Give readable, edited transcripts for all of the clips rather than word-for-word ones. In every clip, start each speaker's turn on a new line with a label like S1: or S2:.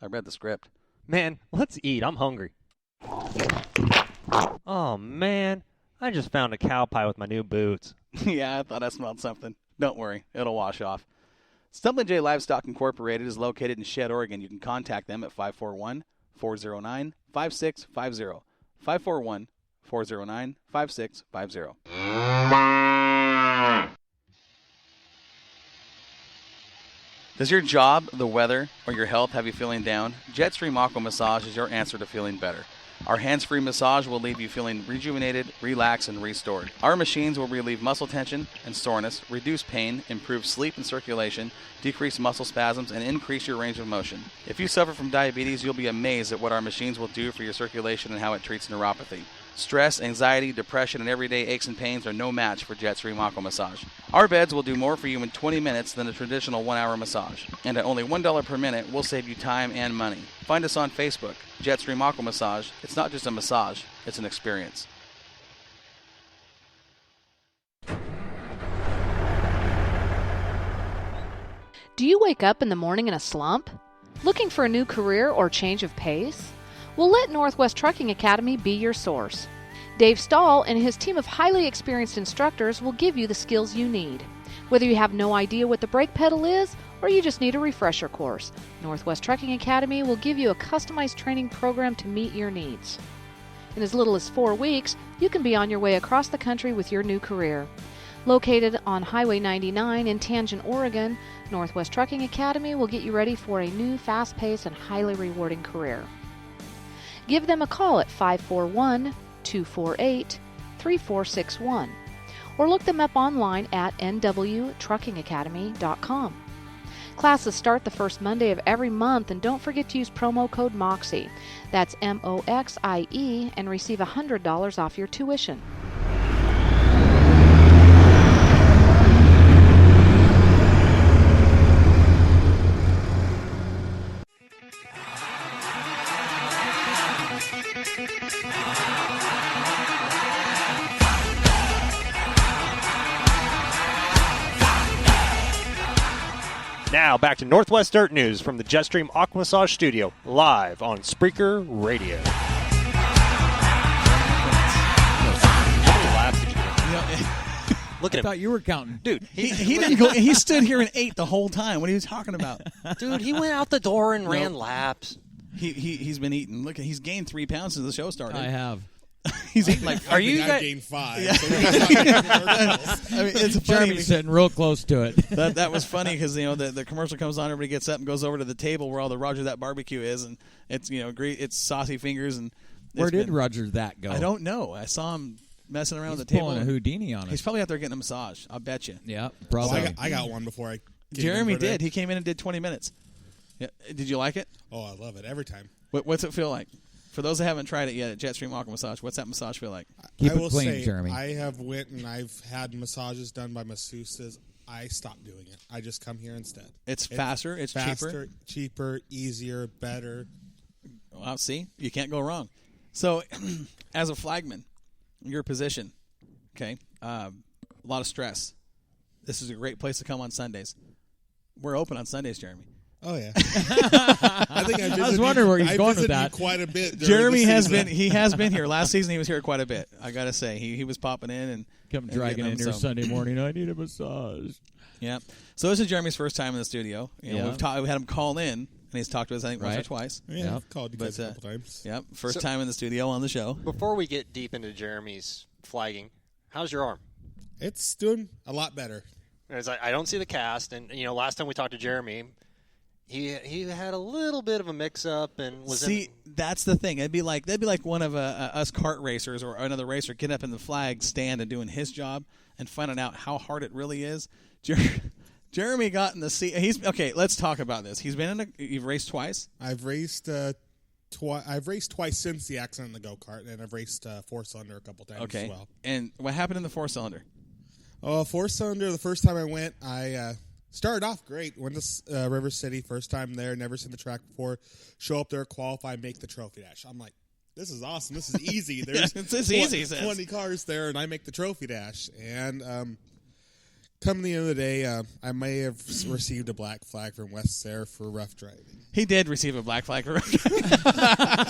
S1: I read the script.
S2: Man, let's eat. I'm hungry. Oh, man. I just found a cow pie with my new boots.
S1: Yeah, I thought I smelled something. Don't worry. It'll wash off. Stumpling J Livestock Incorporated is located in Shed, Oregon. You can contact them at 541-409-5650. 541-409-5650. Does your job, the weather, or your health have you feeling down? Jetstream Aqua Massage is your answer to feeling better. Our hands-free massage will leave you feeling rejuvenated, relaxed, and restored. Our machines will relieve muscle tension and soreness, reduce pain, improve sleep and circulation, decrease muscle spasms, and increase your range of motion. If you suffer from diabetes, you'll be amazed at what our machines will do for your circulation and how it treats neuropathy. Stress, anxiety, depression, and everyday aches and pains are no match for Jetstream Aqua Massage. Our beds will do more for you in 20 minutes than a traditional 1-hour massage. And at only $1 per minute, we'll save you time and money. Find us on Facebook, Jetstream Aqua Massage. It's not just a massage, it's an experience.
S3: Do you wake up in the morning in a slump? Looking for a new career or change of pace? Well, let Northwest Trucking Academy be your source. Dave Stahl and his team of highly experienced instructors will give you the skills you need. Whether you have no idea what the brake pedal is or you just need a refresher course, Northwest Trucking Academy will give you a customized training program to meet your needs. In as little as 4 weeks, you can be on your way across the country with your new career. Located on Highway 99 in Tangent, Oregon, Northwest Trucking Academy will get you ready for a new, fast-paced, and highly rewarding career. Give them a call at 541-248-3461 or look them up online at nwtruckingacademy.com. Classes start the first Monday of every month, and don't forget to use promo code MOXIE. That's MOXIE, and receive $100 off your tuition.
S2: Now, back to Northwest Dirt News from the Jetstream Aqua Massage Studio, live on Spreaker Radio.
S4: Look at him. I thought you were counting.
S1: Dude, he didn't go. He stood here and ate the whole time. What are you talking about?
S2: Dude, he went out the door and ran laps.
S1: He's been eating. Look, he's gained 3 pounds since the show started.
S4: I have.
S1: He's eating like.
S5: Are you guys gained 5?
S1: Yeah.
S5: So I
S1: mean, it's
S4: Jeremy's sitting real close to it.
S1: That was funny because the commercial comes on, everybody gets up and goes over to the table where all the Roger That barbecue is, and it's great. It's saucy fingers and.
S4: Where did Roger That go?
S1: I don't know. I saw him messing around
S4: He's
S1: the table.
S4: pulling a Houdini on us.
S1: He's probably out there getting a massage. I'll bet you.
S4: Yeah, probably.
S5: Well, I got one before I.
S1: Jeremy did. He came in and did 20 minutes. Yeah. Did you like it?
S5: Oh, I love it every time.
S1: What's it feel like? For those that haven't tried it yet at Jetstream Aqua Massage, what's that massage feel like?
S4: Keep
S5: I
S4: it
S5: will
S4: clean,
S5: say,
S4: Jeremy.
S5: I have went and I've had massages done by masseuses. I stopped doing it. I just come here instead.
S1: It's faster. It's
S5: cheaper, easier, better.
S1: Well, see, you can't go wrong. So, as a flagman, your position, okay, a lot of stress. This is a great place to come on Sundays. We're open on Sundays, Jeremy.
S5: Oh yeah, I think I
S4: was wondering where he's going with that.
S5: Quite a bit.
S1: Jeremy has been. He has been here. Last season, he was here quite a bit. I gotta say, he was popping in and
S4: come dragging in here Sunday morning. I need a massage.
S1: Yeah. So this is Jeremy's first time in the studio. We've had him call in, and he's talked to us I think once or twice.
S5: Yeah, I've called you guys a couple times.
S1: Yep. First time in the studio on the show.
S2: Before we get deep into Jeremy's flagging, how's your arm?
S5: It's doing a lot better.
S2: I don't see the cast, and last time we talked to Jeremy. He had a little bit of a mix-up and was
S1: that's the thing. That'd be like one of us kart racers or another racer getting up in the flag stand and doing his job and finding out how hard it really is. Jeremy got in the seat. Okay. Let's talk about this. He's been you've raced twice.
S5: I've raced twice since the accident in the go-kart, and I've raced 4-cylinder a couple times as well.
S1: And what happened in the 4-cylinder?
S5: Oh, 4-cylinder. The first time I went, I. Started off great. Went to River City, first time there, never seen the track before. Show up there, qualify, make the trophy dash. I'm like, this is awesome. This is easy. There's
S1: it's easy.
S5: 20 cars there, and I make the trophy dash. And Come the end of the day, I may have received a black flag from West Sayre for rough driving.
S1: He did receive a black flag.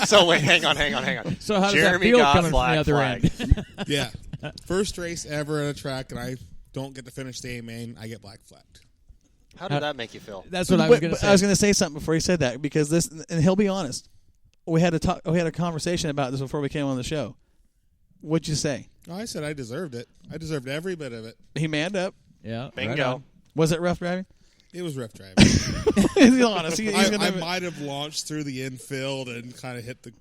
S2: So wait, hang on.
S4: So how does
S2: Jeremy
S4: that feel
S2: got
S4: coming from
S2: black
S4: the other
S2: flag.
S4: end?
S5: Yeah. First race ever in a track, and I don't get to finish the A main. I get black flagged.
S2: How did that make you feel?
S4: That's what I was going to say.
S1: I was going to say something before he said that because this, and he'll be honest. We had a conversation about this before we came on the show. What'd you say?
S5: Oh, I said I deserved it. I deserved every bit of it.
S1: He manned up.
S4: Yeah.
S2: Bingo.
S4: Right on.
S1: Was it rough driving?
S5: It was rough driving.
S1: He's honest.
S5: I might have launched through the infield and kind of hit the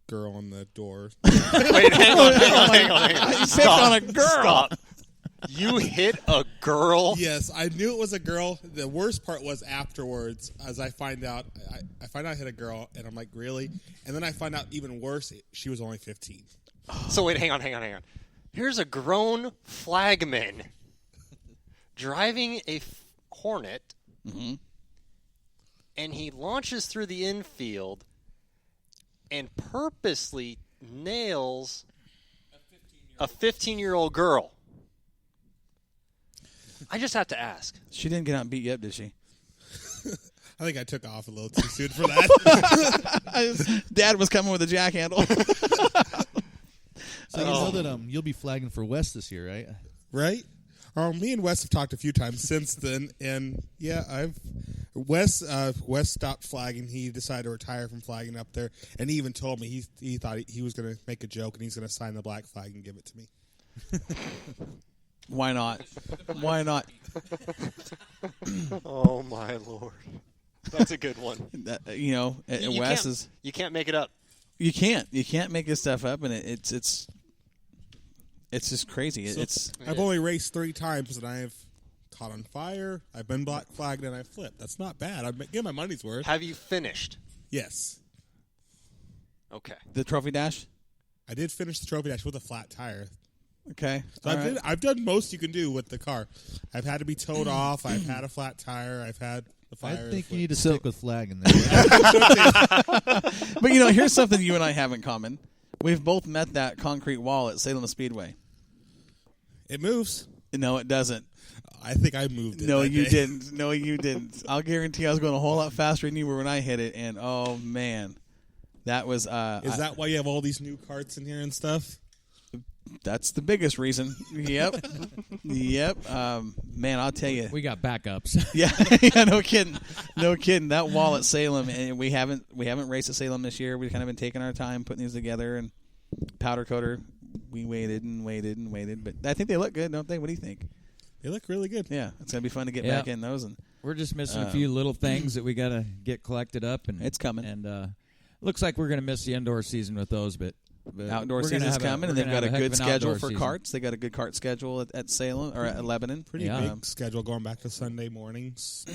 S5: girl on the door.
S2: Wait, hang on.
S1: He picked on a girl.
S2: Stop. You hit a girl?
S5: Yes, I knew it was a girl. The worst part was afterwards, as I find out, I hit a girl, and I'm like, really? And then I find out even worse, she was only 15.
S2: So wait, hang on. Here's a grown flagman driving a Hornet, and he launches through the infield and purposely nails a 15-year-old girl. I just have to ask.
S1: She didn't get out and beat you up, did she?
S5: I think I took off a little too soon for that.
S1: Dad was coming with a jack handle.
S6: So you know that you'll be flagging for West this year, right?
S5: Right? Me and Wes have talked a few times since then, and yeah, Wes stopped flagging. He decided to retire from flagging up there, and he even told me he thought he was going to make a joke and he's going to sign the black flag and give it to me.
S1: Why not? Why not?
S2: Oh my Lord, that's a good one.
S1: Wes is.
S2: You can't make it up.
S1: You can't make this stuff up, and it's just crazy.
S5: I've only raced 3 times, and I've caught on fire. I've been black flagged, and I flipped. That's not bad. I'm getting my money's worth.
S2: Have you finished?
S5: Yes,
S2: Okay.
S1: The trophy dash.
S5: I did finish the trophy dash with a flat tire.
S1: Okay.
S5: So I've done most you can do with the car. I've had to be towed off. I've had a flat tire. I've had the fire.
S6: I think you need to stick with flagging there.
S1: But here's something you and I have in common. We've both met that concrete wall at Salem Speedway.
S5: It moves.
S1: No, it doesn't.
S5: I think I moved it.
S1: No,
S5: that
S1: you
S5: day.
S1: didn't. No, you didn't. I'll guarantee I was going a whole lot faster than you were when I hit it. And oh man, that was.
S5: Is that why you have all these new carts in here and stuff?
S1: That's the biggest reason. Yep. Man, I'll tell you.
S4: We got backups.
S1: Yeah, no kidding. That wall at Salem, and we haven't raced at Salem this year. We've kind of been taking our time putting these together, and powder coater. We waited, but I think they look good, don't they? What do you think?
S5: They look really good.
S1: Yeah, it's gonna be fun to get
S4: Yeah.
S1: back in those, and
S4: We're just missing a few little things that we got to get collected up, and
S1: it's coming.
S4: And looks like we're going to miss the indoor season with those, but
S1: outdoor
S4: we're gonna
S1: season's
S4: have
S1: coming, and
S4: we're
S1: they've
S4: gonna
S1: got a
S4: have
S1: good
S4: heck of an
S1: schedule
S4: outdoor
S1: for
S4: season.
S1: carts. They got a good cart schedule at Salem or at Lebanon.
S5: Pretty big schedule going back to Sunday mornings.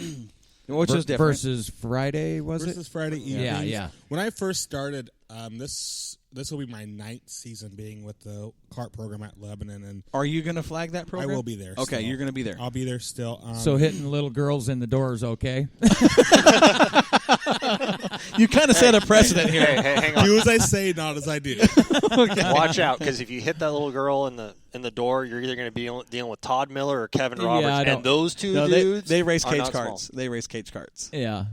S1: Which is different.
S4: Versus Friday, was
S5: versus
S4: it?
S5: Friday evenings.
S4: Yeah.
S5: When I first started, this will be my 9th season being with the kart program at Lebanon, and
S1: Are you going to flag that program?
S5: I will be there.
S1: Okay,
S5: still.
S1: you're going to be there.
S5: I'll be there still.
S4: So hitting little girls in the door is okay?
S1: You kind of set a precedent here.
S2: Hey, hang on.
S5: do as I say, not as I do.
S2: Watch out, because if you hit that little girl in the door, you're either going to be dealing with Todd Miller or Kevin Roberts,
S4: I don't-
S2: and those two
S1: No,
S2: dudes
S1: they race
S2: are
S1: cage
S2: not
S1: carts.
S2: small.
S1: They race cage carts.
S4: Yeah,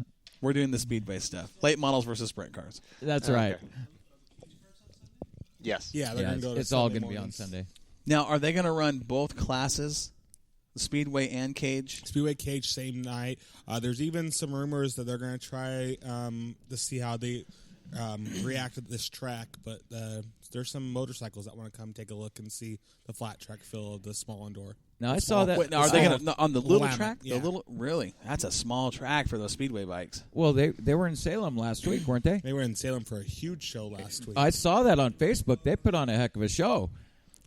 S1: We're doing the speedway stuff. Late models versus sprint cars.
S4: that's right.
S2: Okay. Yes.
S5: Yeah, they're
S4: Yeah,
S5: going to go to
S4: it's all
S5: Sunday
S4: going to be on
S5: mornings.
S4: Sunday.
S1: Now, are they going to run both classes, the speedway and cage?
S5: Speedway cage same night. There's even some rumors that they're going to try to see how they react to this track, but there's some motorcycles that want to come take a look and see the flat track feel of the small indoor.
S4: Now I saw that.
S1: Wait, now, are they going to on the little
S5: Willamette,
S1: track?
S5: yeah.
S1: The little really? That's a small track for those speedway bikes.
S4: Well, they were in Salem last week, weren't they?
S5: They were in Salem for a huge show last week.
S4: I saw that on Facebook. They put on a heck of a show.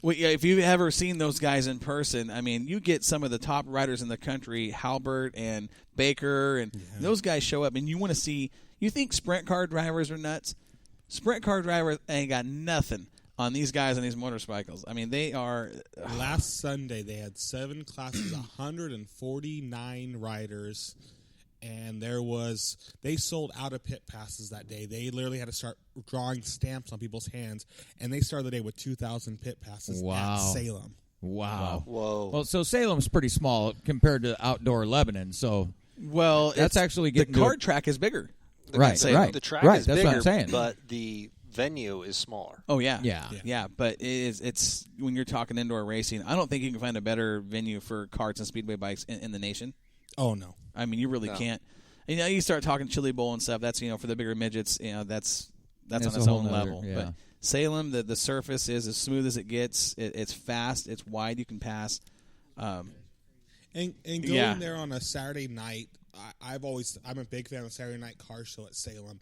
S1: Well, yeah, if you've ever seen those guys in person, I mean, you get some of the top riders in the country, Halbert and Baker, and those guys show up, and you want to see. You think sprint car drivers are nuts? Sprint car drivers ain't got nothing on these guys on these motorcycles. I mean, they are.
S5: Last Sunday, they had 7 classes, 149 riders, and they sold out of pit passes that day. They literally had to start drawing stamps on people's hands, and they started the day with 2,000 pit passes
S4: Wow.
S5: at Salem.
S4: Wow.
S2: Whoa.
S4: Well, so Salem's pretty small compared to outdoor Lebanon. So
S1: Well,
S4: that's actually
S1: the
S4: getting to
S1: kart track is bigger.
S4: right,
S1: Salem.
S4: right.
S2: The track
S4: right.
S2: is
S4: That's
S2: bigger,
S4: what I'm saying.
S2: but the venue is smaller.
S1: Oh yeah,
S4: Yeah.
S1: But it's when you're talking indoor racing, I don't think you can find a better venue for karts and speedway bikes in the nation.
S5: Oh no.
S1: I mean, you really can't. You know, you start talking Chili Bowl and stuff. That's for the bigger midgets. That's
S4: That's
S1: on
S4: a
S1: its
S4: whole
S1: own
S4: nother-
S1: level.
S4: yeah.
S1: But Salem, the surface is as smooth as it gets. It's fast. It's wide. You can pass.
S5: And going
S1: Yeah.
S5: there on a Saturday night, I'm a big fan of Saturday night car show at Salem.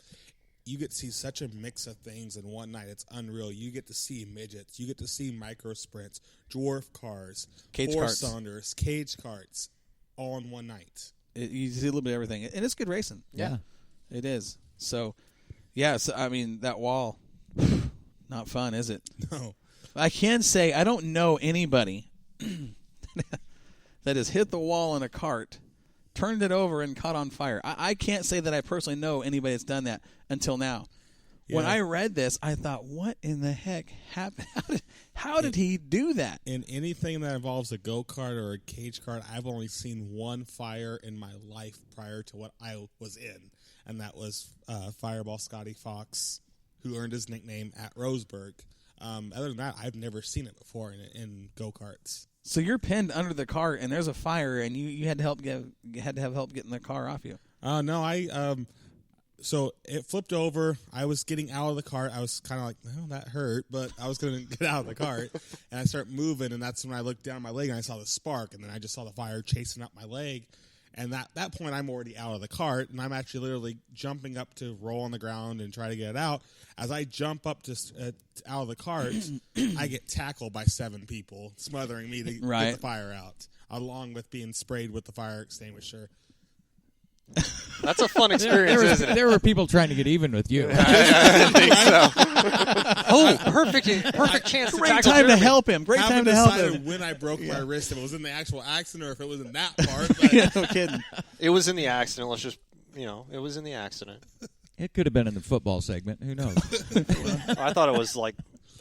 S5: You get to see such a mix of things in one night. It's unreal. You get to see midgets. You get to see micro sprints, dwarf cars,
S1: Cage
S5: four
S1: carts.
S5: cylinders, cage carts, all in one night.
S1: You see a little bit of everything, and it's good racing.
S4: Yeah.
S1: It is. So, I mean, that wall, not fun, is it?
S5: No.
S1: I can say I don't know anybody that has hit the wall in a cart, turned it over, and caught on fire. I can't say that I personally know anybody that's done that until now. When
S5: Yeah.
S1: I read this, I thought, what in the heck happened? How did he do that?
S5: In anything that involves a go-kart or a cage kart, I've only seen one fire in my life prior to what I was in, and that was Fireball Scotty Fox, who earned his nickname at Roseburg. Other than that, I've never seen it before in go-karts.
S1: So you're pinned under the cart, and there's a fire, and you had to have help getting the car off you.
S5: No, so it flipped over. I was getting out of the cart. I was kind of like, no, that hurt, but I was going to get out of the cart. And I start moving, and that's when I looked down my leg, and I saw the spark, and then I just saw the fire chasing up my leg. And that point, I'm already out of the cart, and I'm actually literally jumping up to roll on the ground and try to get it out. As I jump up to out of the cart, I get tackled by 7 people, smothering me to
S1: Right.
S5: get the fire out, along with being sprayed with the fire extinguisher.
S2: That's a fun experience, isn't it?
S4: There were people trying to get even with you.
S2: I think so. Oh, perfect chance to
S1: Great
S2: tackle
S1: time to
S2: Jeremy.
S1: help him. Great time
S5: Haven't
S1: to help
S5: decided
S1: him.
S5: when I broke my wrist, if it was in the actual accident or if it was in that part. But
S1: Yeah, no kidding.
S2: It was in the accident. Let's just, it was in the accident.
S4: It could have been in the football segment. Who knows?
S2: I thought it was like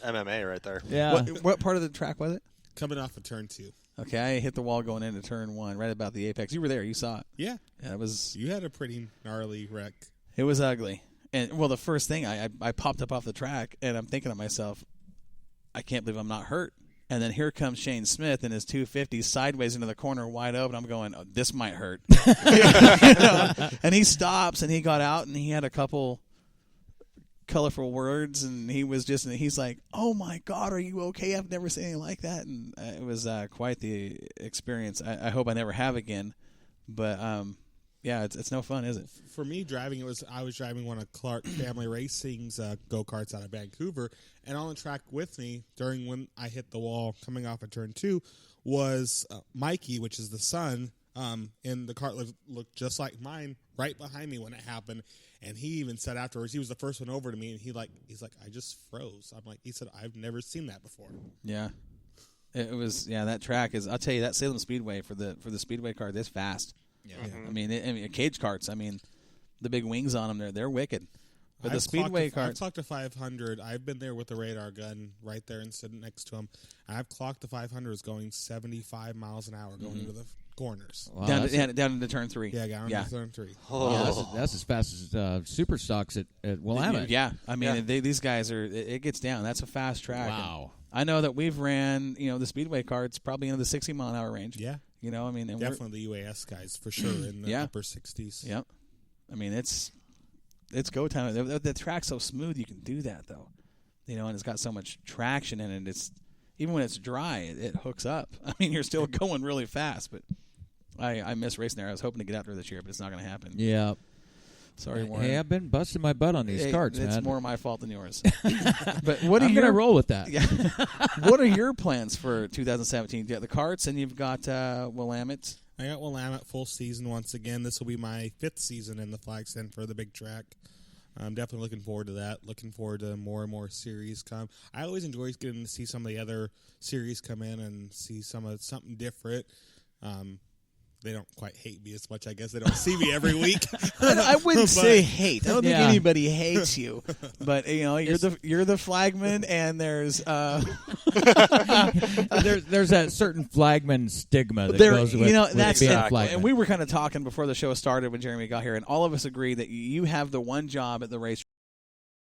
S2: MMA right there.
S4: Yeah.
S1: What part of the track was it?
S5: coming off of turn 2.
S1: Okay, I hit the wall going into turn 1, right about the apex. You were there. You saw it.
S5: Yeah,
S1: Yeah,
S5: you had a pretty gnarly wreck.
S1: it was ugly. And well, the first thing I popped up off the track, and I'm thinking to myself, I can't believe I'm not hurt. And then here comes Shane Smith in his 250 sideways into the corner, wide open. I'm going, oh, this might hurt. You know? And he stops, and he got out, and he had a couple colorful words, and he's like, oh my God, are you okay? I've never seen anything like that. And it was quite the experience. I hope I never have again. But yeah, it's no fun, is it?
S5: For me, driving, I was driving one of Clark Family Racing's go-karts out of Vancouver, and on the track with me during when I hit the wall coming off of turn 2 was Mikey, which is the son, and the cart looked just like mine right behind me when it happened. And he even said afterwards, he was the first one over to me, and he's like, I just froze. He said, I've never seen that before.
S1: Yeah. It was, that track is, I'll tell you, that Salem Speedway for the Speedway car, it's fast.
S5: Yeah.
S1: I mean, cage carts, the big wings on them, they're wicked. But the
S5: I've
S1: Speedway
S5: I've
S1: carts,
S5: clocked to 500. I've been there with the radar gun right there and sitting next to him. I've clocked the 500s going 75 miles an hour going into the corners.
S4: Wow,
S1: down
S4: that's,
S1: into turn 3.
S5: Yeah, down to turn 3.
S4: that's as fast as super stocks at Willamette.
S1: Yeah, these guys are, it gets down. That's a fast track.
S4: Wow.
S1: And I know that we've ran, the Speedway carts probably into the 60 mile an hour range.
S5: Yeah.
S1: And
S5: Definitely the UAS guys for sure in the upper 60s.
S1: Yep. It's go time. The track's so smooth you can do that though. And it's got so much traction in it. It's even when it's dry, it hooks up. You're still going really fast, but I miss racing there. I was hoping to get out there this year, but it's not going to happen.
S4: Yeah.
S1: Sorry, Warren.
S4: Hey, I've been busting my butt on these carts, man.
S1: It's more my fault than yours. But what are
S4: I'm
S1: your
S4: gonna roll with that?
S1: Yeah. What are your plans for 2017? You got the carts, and you've got Willamette.
S5: I got Willamette full season once again. This will be my 5th season in the flag stand for the big track. I'm definitely looking forward to that. Looking forward to more and more series come. I always enjoy getting to see some of the other series come in and see something different. they don't quite hate me as much. I guess they don't see me every week.
S7: I wouldn't
S5: But-
S7: say hate. I don't think
S4: Yeah.
S7: anybody hates you, but you're the flagman, and there's
S4: There's that certain flagman stigma that
S7: There-
S4: goes with,
S7: you know,
S4: with
S7: that's
S4: being a
S2: exactly.
S4: flagman.
S7: and we were kind of talking before the show started when Jeremy got here, and all of us agreed that you have the one job at the race